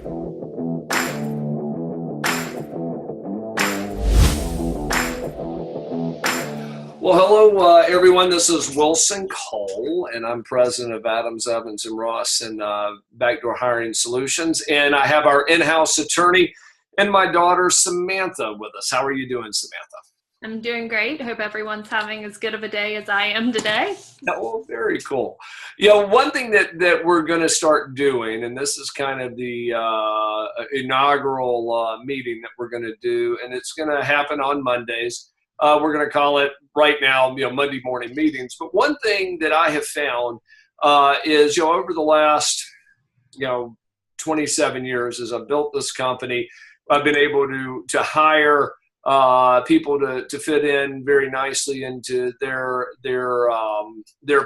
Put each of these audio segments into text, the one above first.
Well, hello, everyone. This is Wilson Cole, and I'm president of Adams, Evans, and Ross and Backdoor Hiring Solutions. And I have our in-house attorney and my daughter, Samantha, with us. How are you doing, Samantha? I'm doing great. Hope everyone's having as good of a day as I am today. Oh, very cool. You know, one thing that we're going to start doing, and this is kind of the inaugural meeting that we're going to do, and it's going to happen on Mondays. We're going to call it right now, Monday morning meetings. But one thing that I have found is, over the last, 27 years as I've built this company, I've been able to hire people to fit in very nicely into their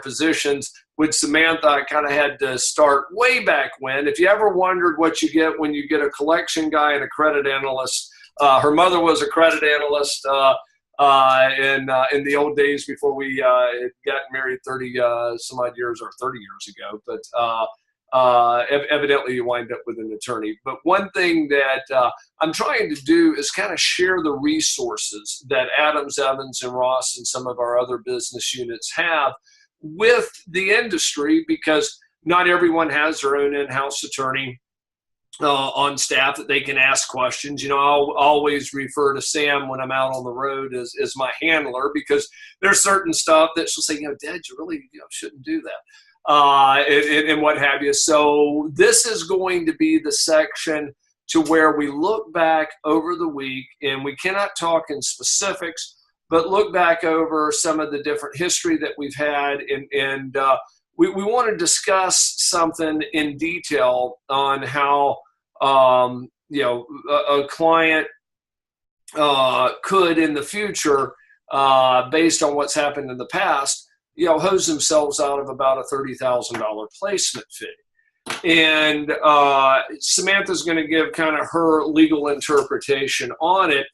positions. With Samantha, I kind of had to start way back when. If you ever wondered what you get when you get a collection guy and a credit analyst, her mother was a credit analyst. In the old days before we had gotten married 30 some odd years or 30 years ago, but evidently you wind up with an attorney. But one thing that I'm trying to do is kind of share the resources that Adams, Evans, and Ross and some of our other business units have with the industry, because not everyone has their own in-house attorney on staff that they can ask questions. I'll always refer to Sam when I'm out on the road as my handler, because there's certain stuff that she'll say, Dad, you really shouldn't do that, and what have you. So this is going to be the section to where we look back over the week, and we cannot talk in specifics, but look back over some of the different history that we've had, and we want to discuss something in detail on how a client could in the future, based on what's happened in the past, hose themselves out of about a $30,000 placement fee. And Samantha's going to give kind of her legal interpretation on it.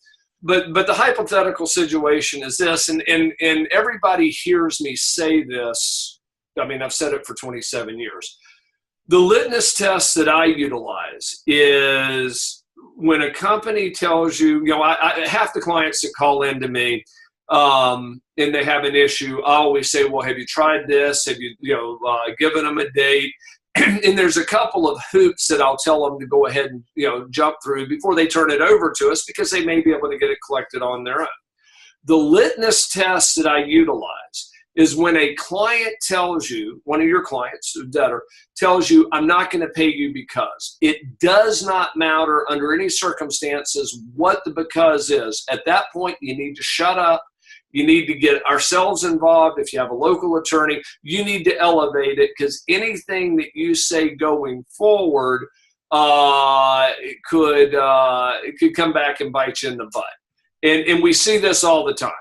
But the hypothetical situation is this, and everybody hears me say this. I mean, I've said it for 27 years. The litmus test that I utilize is when a company tells you, half the clients that call in to me and they have an issue, I always say, well, have you tried this? Have you, given them a date? And there's a couple of hoops that I'll tell them to go ahead and, jump through before they turn it over to us, because they may be able to get it collected on their own. The litmus test that I utilize is when a client tells you, one of your clients, a debtor, tells you, I'm not going to pay you because. It does not matter under any circumstances what the because is. At that point, you need to shut up. You need to get ourselves involved. If you have a local attorney, you need to elevate it, because anything that you say going forward it could come back and bite you in the butt. And we see this all the time.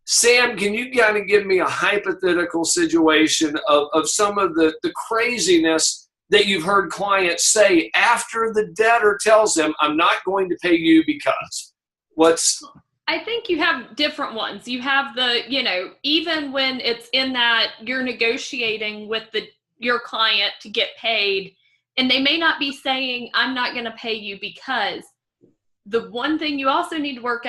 Sam, can you kind of give me a hypothetical situation of some of the craziness that you've heard clients say after the debtor tells them, I'm not going to pay you because? I think you have different ones. You have the, even when it's in that you're negotiating with your client to get paid, and they may not be saying, I'm not going to pay you because. The one thing you also need to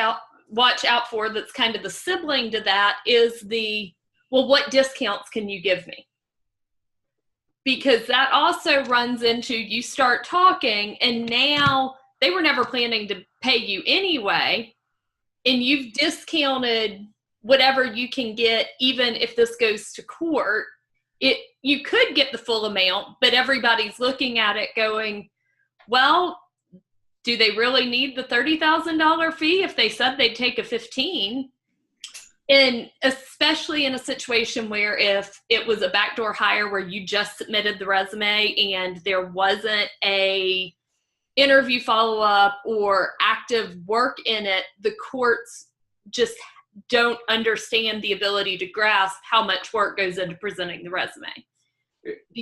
watch out for, that's kind of the sibling to that, is what discounts can you give me? Because that also runs into, you start talking and now they were never planning to pay you anyway, and you've discounted whatever you can get. Even if this goes to court, you could get the full amount, but everybody's looking at it going, well, do they really need the $30,000 fee if they said they'd take a 15? And especially in a situation where if it was a backdoor hire where you just submitted the resume and there wasn't a interview follow-up or active work in it, the courts just don't understand the ability to grasp how much work goes into presenting the resume.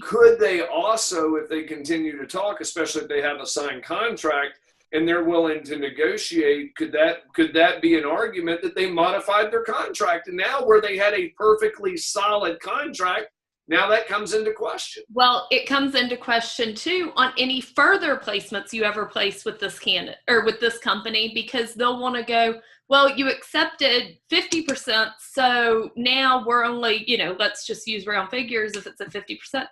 Could they also, if they continue to talk, especially if they have a signed contract and they're willing to negotiate, could that be an argument that they modified their contract, and now where they had a perfectly solid contract, now that comes into question. Well, it comes into question too on any further placements you ever place with this candidate or with this company, because they'll want to go, well, you accepted 50%, so now we're only, let's just use round figures. If it's at 50%,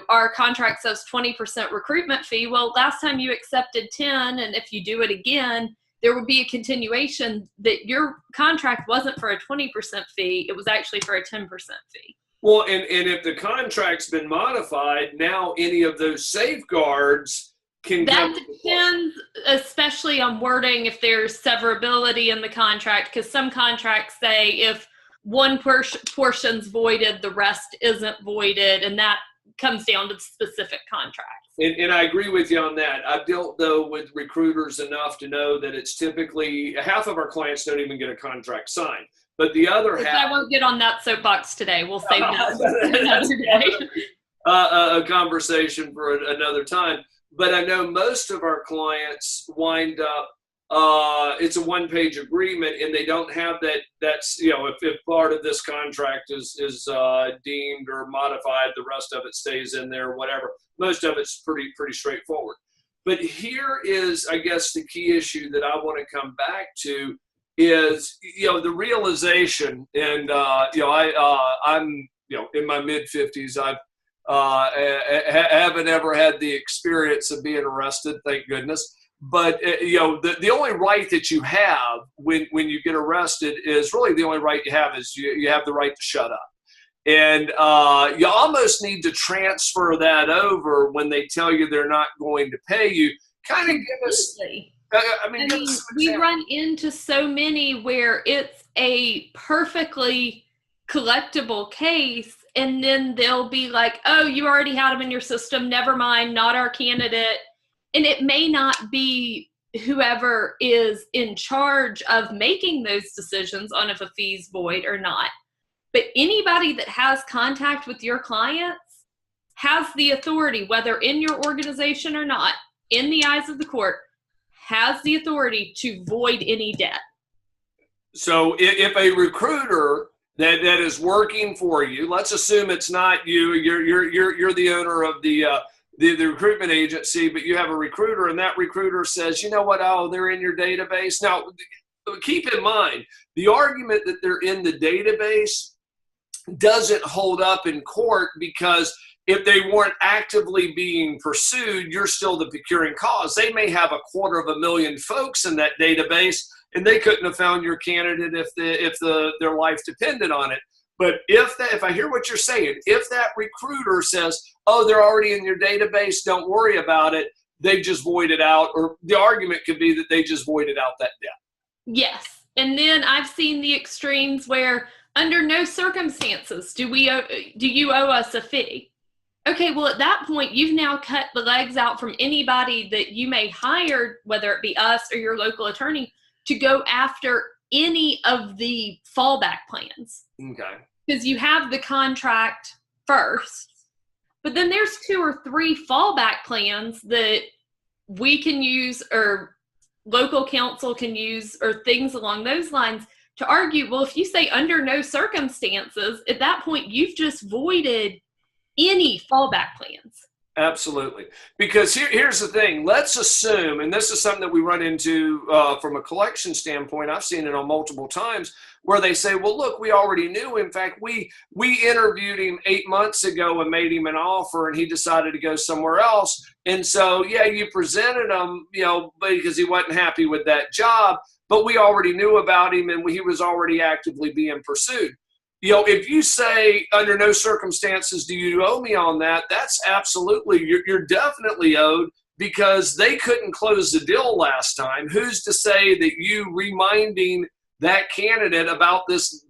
our contract says 20% recruitment fee. Well, last time you accepted 10, and if you do it again, there would be a continuation that your contract wasn't for a 20% fee. It was actually for a 10% fee. Well, and if the contract's been modified, now any of those safeguards can That depends, especially on wording, if there's severability in the contract, because some contracts say if one portion's voided, the rest isn't voided, and that comes down to specific contracts. And I agree with you on that. I've dealt, though, with recruiters enough to know that it's typically half of our clients don't even get a contract signed. But the other half... I won't get on that soapbox today. We'll save that for another day. A conversation for another time. But I know most of our clients wind up, it's a one-page agreement, and they don't have that. That's, if part of this contract is deemed or modified, the rest of it stays in there, whatever. Most of it's pretty straightforward. But here is, I guess, the key issue that I want to come back to is, the realization, and, I'm, in my mid-50s, I haven't ever had the experience of being arrested, thank goodness. But, the only right that you have when you get arrested is really the only right you have is you have the right to shut up. And you almost need to transfer that over when they tell you they're not going to pay you. Kind of give us... we run into so many where it's a perfectly collectible case, and then they'll be like, oh, you already had them in your system, never mind, not our candidate. And it may not be whoever is in charge of making those decisions on if a fee's void or not. But anybody that has contact with your clients has the authority, whether in your organization or not, in the eyes of the court, has the authority to void any debt. So if a recruiter that is working for you, let's assume it's not you, you're the owner of the recruitment agency, but you have a recruiter, and that recruiter says, you know what, oh, they're in your database. Now, keep in mind, the argument that they're in the database doesn't hold up in court, because if they weren't actively being pursued, you're still the procuring cause. They may have 250,000 folks in that database, and they couldn't have found your candidate if their life depended on it. But if I hear what you're saying, if that recruiter says, oh, they're already in your database, don't worry about it, they just voided out, or the argument could be that they just voided out that debt. Yes. And then I've seen the extremes where under no circumstances do you owe us a fee. Okay, well, at that point, you've now cut the legs out from anybody that you may hire, whether it be us or your local attorney, to go after any of the fallback plans. Okay. Because you have the contract first, but then there's 2 or 3 fallback plans that we can use, or local counsel can use, or things along those lines to argue, well, if you say under no circumstances, at that point, you've just voided any fallback plans. Absolutely. Because here's the thing. Let's assume, and this is something that we run into from a collection standpoint, I've seen it on multiple times, where they say, well, look, we already knew. In fact, we interviewed him 8 months ago and made him an offer, and he decided to go somewhere else. And so, yeah, you presented him, because he wasn't happy with that job, but we already knew about him, and he was already actively being pursued. If you say under no circumstances do you owe me on that, that's absolutely, you're definitely owed, because they couldn't close the deal last time. Who's to say that you reminding that candidate about this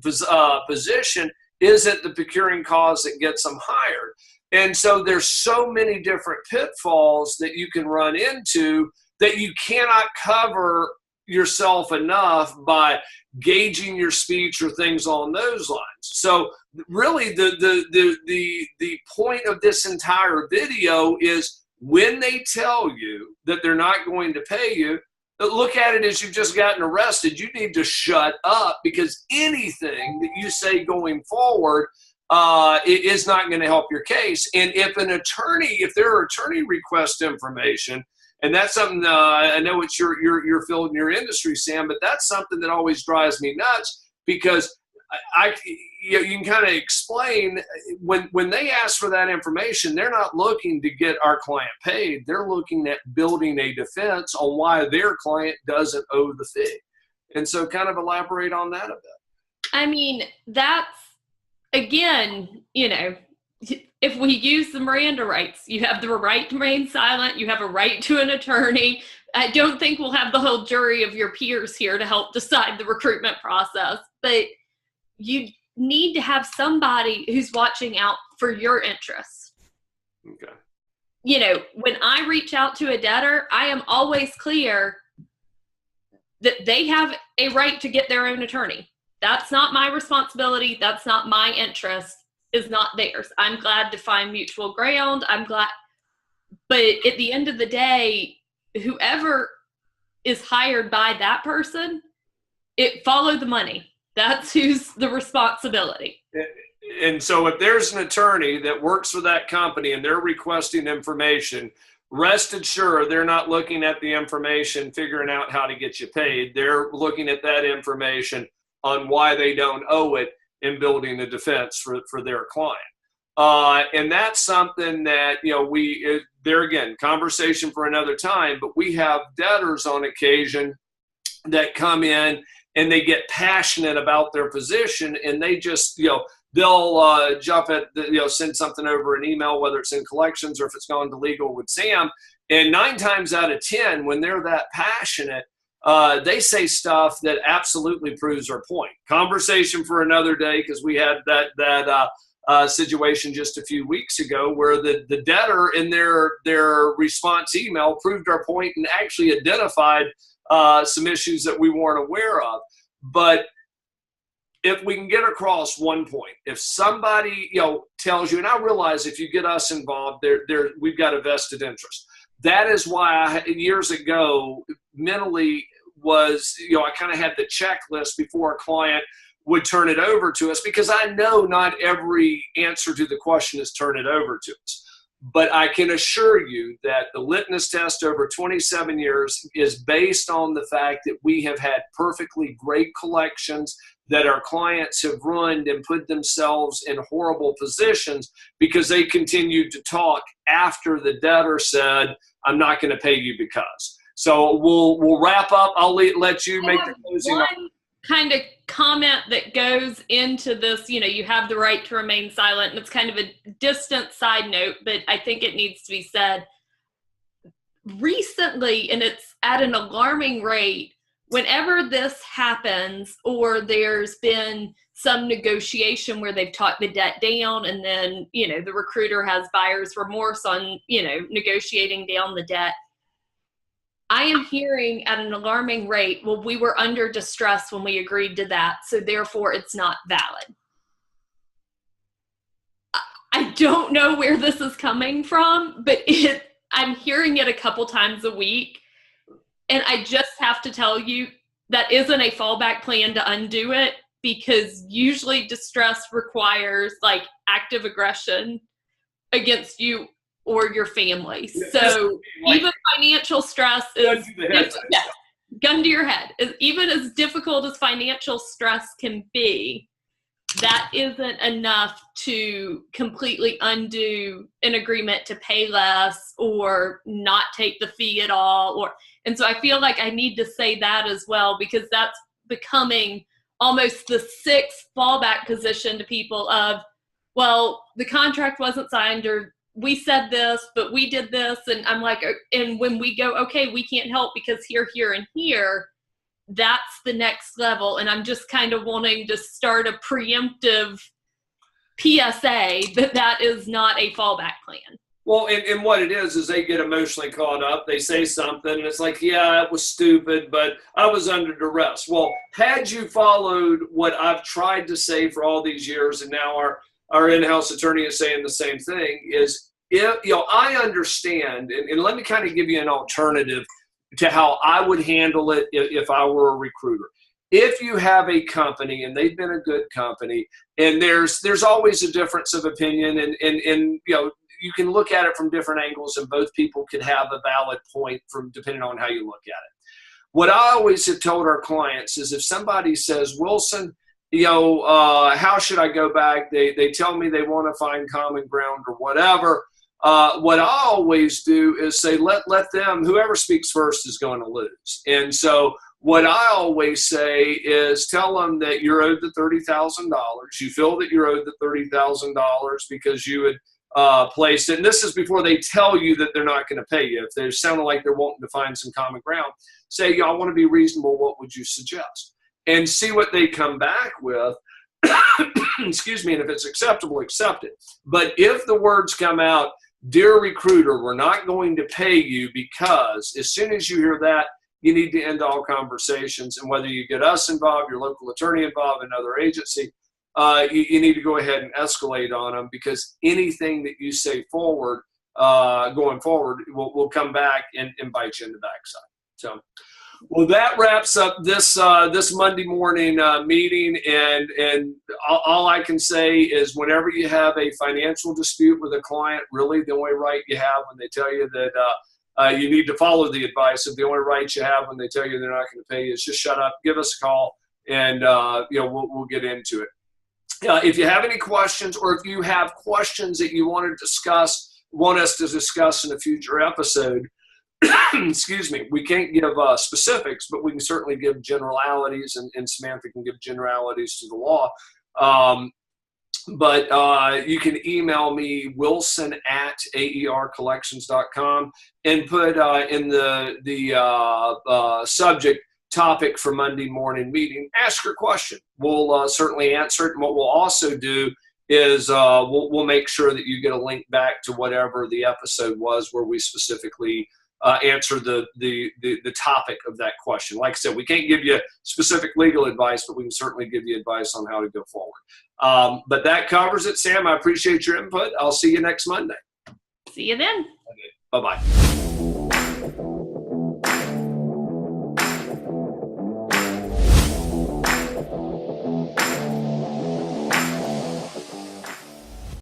position isn't the procuring cause that gets them hired? And so there's so many different pitfalls that you can run into that you cannot cover yourself enough by gauging your speech or things along those lines. So really the point of this entire video is, when they tell you that they're not going to pay you, look at it as you've just gotten arrested. You need to shut up, because anything that you say going forward it is not going to help your case. And if there are attorney request information, and that's something I know it's your field in your industry, Sam, but that's something that always drives me nuts, because you can kind of explain when they ask for that information, they're not looking to get our client paid. They're looking at building a defense on why their client doesn't owe the fee. And so kind of elaborate on that a bit. I mean, that's, again, if we use the Miranda rights, you have the right to remain silent, you have a right to an attorney. I don't think we'll have the whole jury of your peers here to help decide the recruitment process, but you need to have somebody who's watching out for your interests. Okay. When I reach out to a debtor, I am always clear that they have a right to get their own attorney. That's not my responsibility. That's not my interest. Is not theirs. I'm glad to find mutual ground. I'm glad. But at the end of the day, whoever is hired by that person, follow the money. That's who's the responsibility. And so if there's an attorney that works for that company and they're requesting information, rest assured they're not looking at the information, figuring out how to get you paid. They're looking at that information on why they don't owe it and building a defense for their client. And that's something that, there again, conversation for another time, but we have debtors on occasion that come in and they get passionate about their position, and they just, they'll jump at, send something over an email, whether it's in collections or if it's gone to legal with Sam. And 9 times out of 10, when they're that passionate, they say stuff that absolutely proves our point. Conversation for another day, because we had that situation just a few weeks ago where the debtor in their response email proved our point and actually identified some issues that we weren't aware of. But if we can get across one point, if somebody tells you, and I realize if you get us involved, we've got a vested interest. That is why years ago mentally was, I kind of had the checklist before a client would turn it over to us, because I know not every answer to the question is turn it over to us. But I can assure you that the litmus test over 27 years is based on the fact that we have had perfectly great collections, that our clients have ruined and put themselves in horrible positions because they continued to talk after the debtor said, I'm not going to pay you because. So we'll wrap up. I'll let you make the closing. One kind of comment that goes into this, you have the right to remain silent, and it's kind of a distant side note, but I think it needs to be said. Recently, and it's at an alarming rate, whenever this happens or there's been some negotiation where they've talked the debt down, and then, the recruiter has buyer's remorse on, negotiating down the debt, I am hearing at an alarming rate, well, we were under distress when we agreed to that, so therefore it's not valid. I don't know where this is coming from, but I'm hearing it a couple times a week, and I just have to tell you that isn't a fallback plan to undo it, because usually distress requires active aggression against you or your family. So even financial stress is gun to your head. Even as difficult as financial stress can be, that isn't enough to completely undo an agreement to pay less or not take the fee at all. And so I feel like I need to say that as well, because that's becoming almost the 6th fallback position to people of, well, the contract wasn't signed, or we said this, but we did this. And I'm like, and when we go, okay, we can't help because here, and here, that's the next level. And I'm just kind of wanting to start a preemptive PSA that is not a fallback plan. Well, and what it is they get emotionally caught up. They say something, and it's like, yeah, it was stupid, but I was under duress. Well, had you followed what I've tried to say for all these years, and now our in-house attorney is saying the same thing, is, I understand, and let me kind of give you an alternative to how I would handle it if I were a recruiter. if you have a company and they've been a good company, and there's always a difference of opinion, and you know, you can look at it from different angles, and both people could have a valid point from depending on how you look at it. What I always have told our clients is, if somebody says, Wilson, you know, how should I go back? They tell me they want to find common ground or whatever. What I always do is say, let them, whoever speaks first is going to lose. And so what I always say is, tell them that you're owed the $30,000. You feel that you're owed the $30,000 because you had placed it. And this is before they tell you that they're not going to pay you. If they're sounding like they're wanting to find some common ground, say, I want to be reasonable. What would you suggest? And see what they come back with. Excuse me. And if it's acceptable, accept it. But if the words come out, dear recruiter, we're not going to pay you, because as soon as you hear that, you need to end all conversations. And whether you get us involved, your local attorney involved, another agency, you need to go ahead and escalate on them, because anything that you say forward, going forward, will come back and bite you in the backside. So, well, that wraps up this this Monday morning meeting, and all I can say is, whenever you have a financial dispute with a client, really the only right you have when they tell you that you need to follow the advice, of the only right you have when they tell you they're not going to pay you, is just shut up, give us a call, and you know, we'll get into it. If you have any questions, or if you have questions that you want us to discuss in a future episode, excuse me, we can't give specifics, but we can certainly give generalities, and Samantha can give generalities to the law. But you can email me, wilson@aercollections.com, and put in the subject, topic for Monday morning meeting, ask your question. We'll certainly answer it. And what we'll also do is we'll make sure that you get a link back to whatever the episode was where we specifically answer the topic of that question. Like I said, we can't give you specific legal advice, but we can certainly give you advice on how to go forward. But that covers it, Sam. I appreciate your input. I'll see you next Monday. See you then. Okay. Bye-bye.